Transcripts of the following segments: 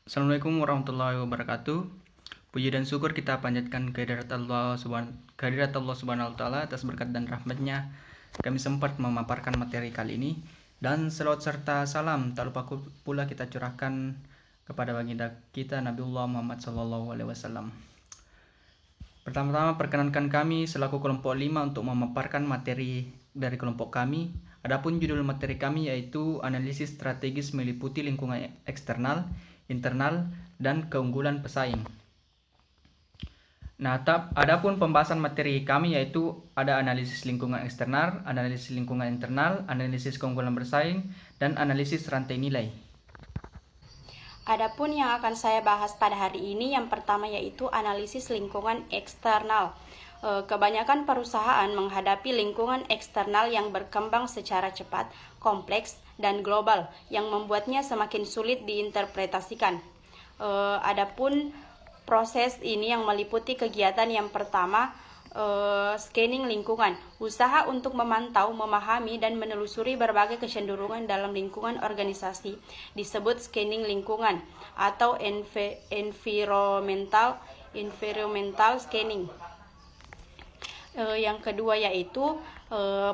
Assalamualaikum warahmatullahi wabarakatuh. Puji dan syukur kita panjatkan kehadirat Allah Subhanahu wa taala atas berkat dan rahmatnya. Kami sempat memaparkan materi kali ini, dan selawat serta salam tak lupa pula kita curahkan kepada baginda kita Nabiullah Muhammad SAW. Pertama-tama perkenankan kami selaku kelompok 5 untuk memaparkan materi dari kelompok kami. Adapun judul materi kami yaitu analisis strategis meliputi lingkungan eksternal, internal, dan keunggulan pesaing. Nah, adapun pembahasan materi kami yaitu ada analisis lingkungan eksternal, analisis lingkungan internal, analisis keunggulan bersaing, dan analisis rantai nilai. Adapun yang akan saya bahas pada hari ini yang pertama yaitu analisis lingkungan eksternal. Kebanyakan perusahaan menghadapi lingkungan eksternal yang berkembang secara cepat, kompleks, dan global yang membuatnya semakin sulit diinterpretasikan. Adapun proses ini yang meliputi kegiatan yang pertama, scanning lingkungan, usaha untuk memantau, memahami, dan menelusuri berbagai kecenderungan dalam lingkungan organisasi disebut scanning lingkungan atau environmental scanning. Yang kedua yaitu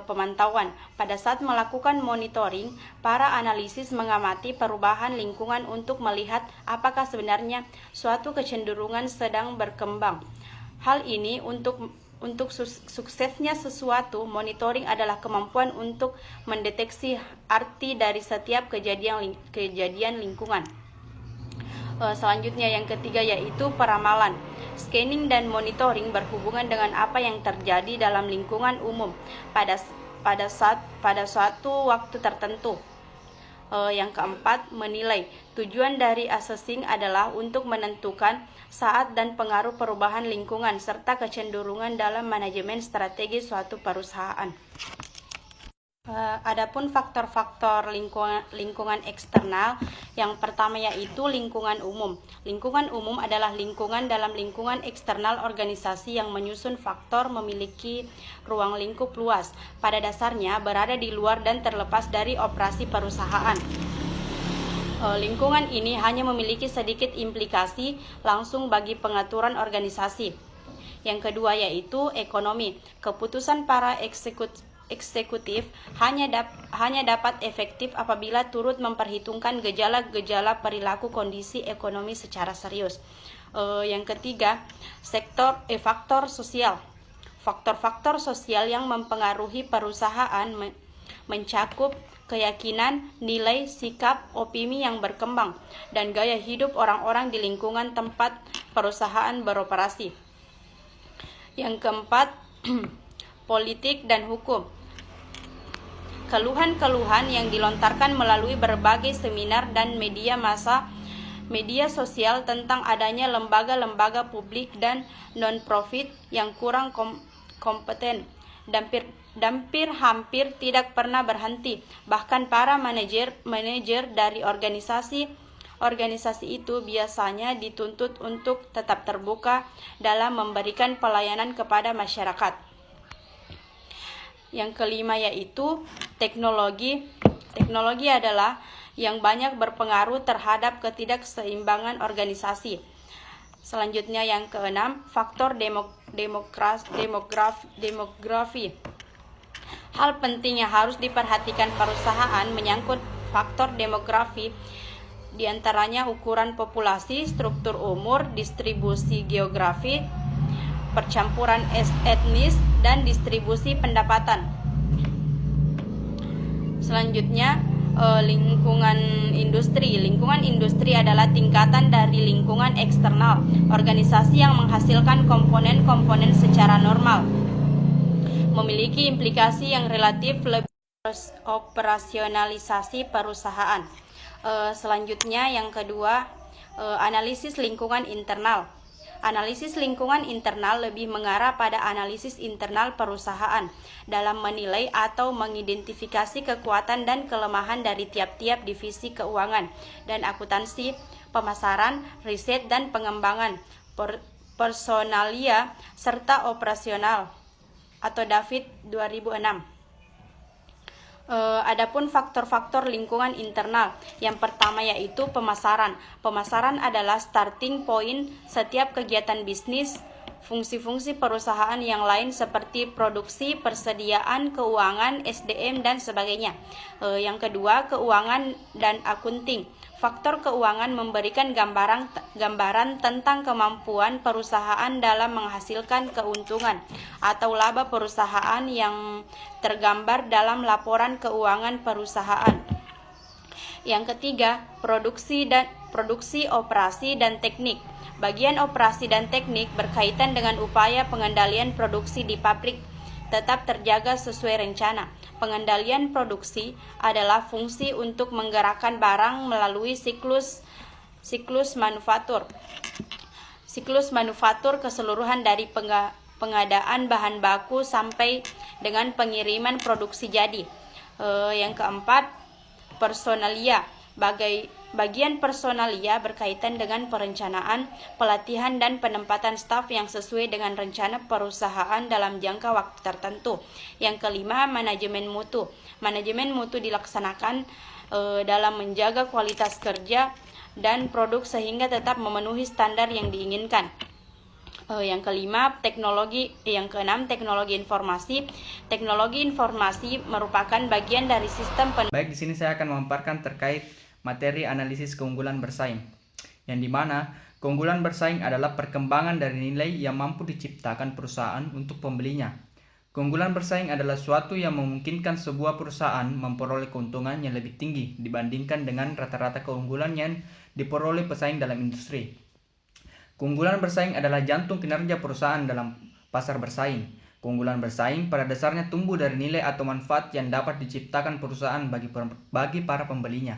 pemantauan. Pada saat melakukan monitoring, para analisis mengamati perubahan lingkungan untuk melihat apakah sebenarnya suatu kecenderungan sedang berkembang. Hal ini untuk suksesnya sesuatu, monitoring adalah kemampuan untuk mendeteksi arti dari setiap kejadian lingkungan. Selanjutnya yang ketiga yaitu peramalan. Scanning dan monitoring berhubungan dengan apa yang terjadi dalam lingkungan umum pada suatu waktu tertentu. Yang keempat, menilai. Tujuan dari assessing adalah untuk menentukan saat dan pengaruh perubahan lingkungan serta kecenderungan dalam manajemen strategi suatu perusahaan. Adapun faktor-faktor lingkungan eksternal, yang pertama yaitu lingkungan umum. Lingkungan umum adalah lingkungan dalam lingkungan eksternal organisasi yang menyusun faktor memiliki ruang lingkup luas. Pada dasarnya berada di luar dan terlepas dari operasi perusahaan. Lingkungan ini hanya memiliki sedikit implikasi langsung bagi pengaturan organisasi. Yang kedua yaitu ekonomi. Keputusan para eksekutif hanya dapat efektif apabila turut memperhitungkan gejala-gejala perilaku kondisi ekonomi secara serius. Yang ketiga, faktor sosial. Faktor-faktor sosial yang mempengaruhi perusahaan mencakup keyakinan, nilai, sikap, opini yang berkembang, dan gaya hidup orang-orang di lingkungan tempat perusahaan beroperasi. Yang keempat, politik dan hukum. Keluhan-keluhan yang dilontarkan melalui berbagai seminar dan media sosial tentang adanya lembaga-lembaga publik dan non-profit yang kurang kompeten hampir tidak pernah berhenti. Bahkan para manajer dari organisasi itu biasanya dituntut untuk tetap terbuka dalam memberikan pelayanan kepada masyarakat. Yang kelima yaitu teknologi. Teknologi adalah yang banyak berpengaruh terhadap ketidakseimbangan organisasi. Selanjutnya yang keenam, faktor demografi. Hal penting yang harus diperhatikan perusahaan menyangkut faktor demografi, diantaranya ukuran populasi, struktur umur, distribusi geografi, percampuran etnis, dan distribusi pendapatan. Selanjutnya, lingkungan industri. Lingkungan industri adalah tingkatan dari lingkungan eksternal, organisasi yang menghasilkan komponen-komponen secara normal, memiliki implikasi yang relatif lebih operasionalisasi perusahaan. Selanjutnya yang kedua, analisis lingkungan internal. Analisis lingkungan internal lebih mengarah pada analisis internal perusahaan dalam menilai atau mengidentifikasi kekuatan dan kelemahan dari tiap-tiap divisi keuangan dan akuntansi, pemasaran, riset dan pengembangan, personalia, serta operasional, atau David 2006. Adapun faktor-faktor lingkungan internal, yang pertama yaitu pemasaran. Pemasaran adalah starting point setiap kegiatan bisnis. Fungsi-fungsi perusahaan yang lain seperti produksi, persediaan, keuangan, SDM, dan sebagainya. Yang kedua, keuangan dan akunting. Faktor keuangan memberikan gambaran tentang kemampuan perusahaan dalam menghasilkan keuntungan atau laba perusahaan yang tergambar dalam laporan keuangan perusahaan. Yang ketiga, produksi, operasi, dan teknik. Bagian operasi dan teknik berkaitan dengan upaya pengendalian produksi di pabrik tetap terjaga sesuai rencana. Pengendalian produksi adalah fungsi untuk menggerakkan barang melalui siklus manufaktur. Siklus manufaktur keseluruhan dari pengadaan bahan baku sampai dengan pengiriman produksi jadi. Yang keempat, personalia. Bagian personalia berkaitan dengan perencanaan, pelatihan, dan penempatan staf yang sesuai dengan rencana perusahaan dalam jangka waktu tertentu. Yang kelima, manajemen mutu. Manajemen mutu dilaksanakan dalam menjaga kualitas kerja dan produk sehingga tetap memenuhi standar yang diinginkan. Yang kelima, yang keenam, teknologi informasi. Teknologi informasi merupakan bagian dari sistem Baik, di sini saya akan memaparkan terkait materi analisis keunggulan bersaing, yang dimana keunggulan bersaing adalah perkembangan dari nilai yang mampu diciptakan perusahaan untuk pembelinya. Keunggulan bersaing adalah suatu yang memungkinkan sebuah perusahaan memperoleh keuntungan yang lebih tinggi dibandingkan dengan rata-rata keunggulan yang diperoleh pesaing dalam industri. Keunggulan bersaing adalah jantung kinerja perusahaan dalam pasar bersaing. Keunggulan bersaing pada dasarnya tumbuh dari nilai atau manfaat yang dapat diciptakan perusahaan bagi para pembelinya.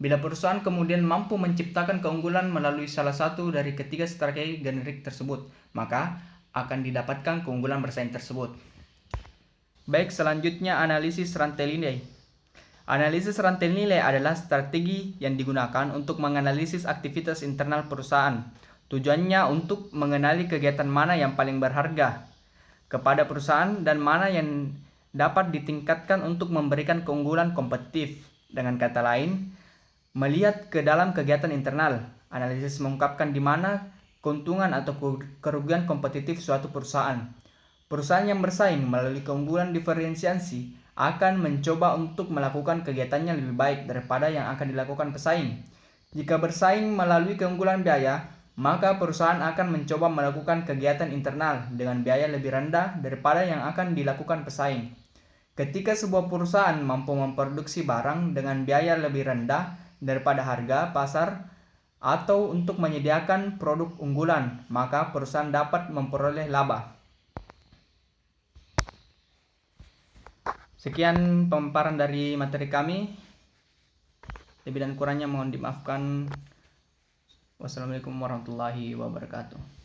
Bila perusahaan kemudian mampu menciptakan keunggulan melalui salah satu dari ketiga strategi generik tersebut, maka akan didapatkan keunggulan bersaing tersebut. Baik, selanjutnya analisis rantai nilai. Analisis rantai nilai adalah strategi yang digunakan untuk menganalisis aktivitas internal perusahaan. Tujuannya untuk mengenali kegiatan mana yang paling berharga kepada perusahaan dan mana yang dapat ditingkatkan untuk memberikan keunggulan kompetitif. Dengan kata lain, melihat ke dalam kegiatan internal. Analisis mengungkapkan di mana keuntungan atau kerugian kompetitif suatu perusahaan. Perusahaan yang bersaing melalui keunggulan diferensiasi akan mencoba untuk melakukan kegiatannya lebih baik daripada yang akan dilakukan pesaing. Jika bersaing melalui keunggulan biaya, maka perusahaan akan mencoba melakukan kegiatan internal dengan biaya lebih rendah daripada yang akan dilakukan pesaing. Ketika sebuah perusahaan mampu memproduksi barang dengan biaya lebih rendah daripada harga pasar atau untuk menyediakan produk unggulan, maka perusahaan dapat memperoleh laba. Sekian pemaparan dari materi kami. Lebih dan kurangnya mohon dimaafkan. Wassalamualaikum warahmatullahi wabarakatuh.